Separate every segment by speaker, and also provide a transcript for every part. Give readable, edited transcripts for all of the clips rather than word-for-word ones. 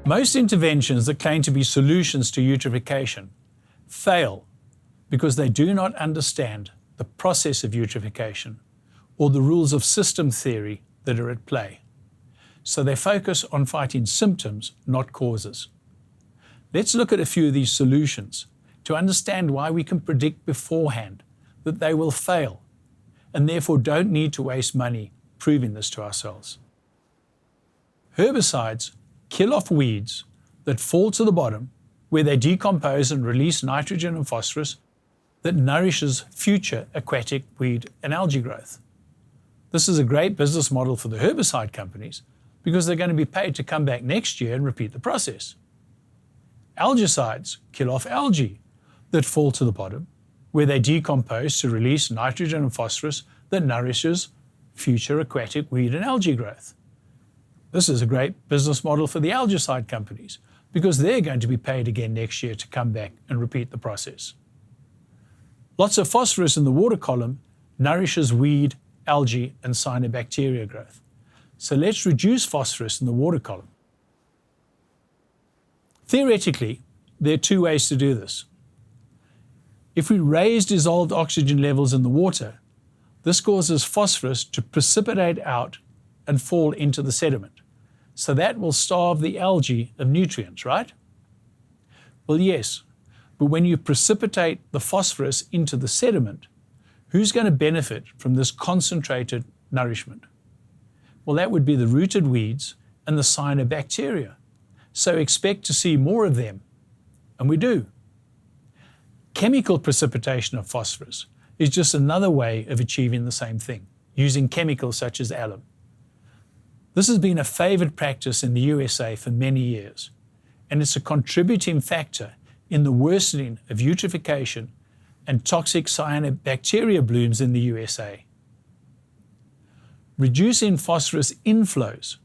Speaker 1: Most interventions that claim to be solutions to eutrophication fail because they do not understand the process of eutrophication or the rules of system theory that are at play. So they focus on fighting symptoms, not causes. Let's look at a few of these solutions to understand why we can predict beforehand that they will fail and therefore don't need to waste money proving this to ourselves. Herbicides kill off weeds that fall to the bottom where they decompose and release nitrogen and phosphorus that nourishes future aquatic weed and algae growth. This is a great business model for the herbicide companies because they're going to be paid to come back next year and repeat the process. Algicides kill off algae that fall to the bottom where they decompose to release nitrogen and phosphorus that nourishes future aquatic weed and algae growth. This is a great business model for the algicide companies because they're going to be paid again next year to come back and repeat the process. Lots of phosphorus in the water column nourishes weed, algae, and cyanobacteria growth. So let's reduce phosphorus in the water column. Theoretically, there are two ways to do this. If we raise dissolved oxygen levels in the water, this causes phosphorus to precipitate out and fall into the sediment. So that will starve the algae of nutrients, right? Well, yes, but when you precipitate the phosphorus into the sediment, who's going to benefit from this concentrated nourishment? Well, that would be the rooted weeds and the cyanobacteria. So expect to see more of them, and we do. Chemical precipitation of phosphorus is just another way of achieving the same thing, using chemicals such as alum. This has been a favoured practice in the USA for many years, and it's a contributing factor in the worsening of eutrophication and toxic cyanobacteria blooms in the USA. Reducing phosphorus inflows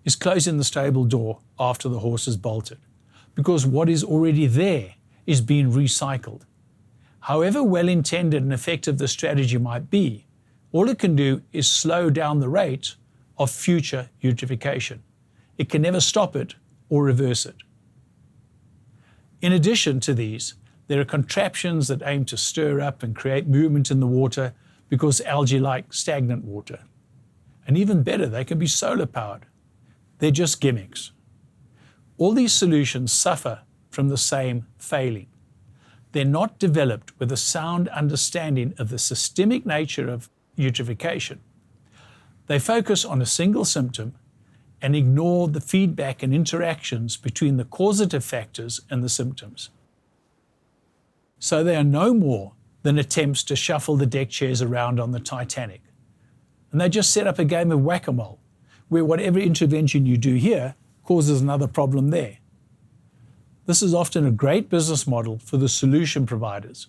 Speaker 1: is closing the stable door after the horse is bolted, because what is already there is being recycled. However well-intended and effective the strategy might be, all it can do is slow down the rate of future eutrophication. It can never stop it or reverse it. In addition to these, there are contraptions that aim to stir up and create movement in the water because algae like stagnant water. And even better, they can be solar powered. They're just gimmicks. All these solutions suffer from the same failing. They're not developed with a sound understanding of the systemic nature of eutrophication. They focus on a single symptom and ignore the feedback and interactions between the causative factors and the symptoms. So they are no more than attempts to shuffle the deck chairs around on the Titanic. And they just set up a game of whack-a-mole, where whatever intervention you do here causes another problem there. This is often a great business model for the solution providers,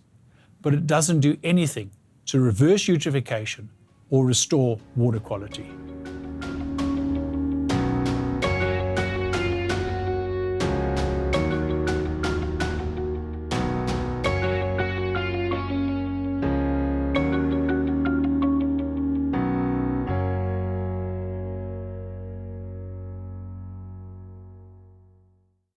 Speaker 1: but it doesn't do anything to reverse eutrophication or restore water quality.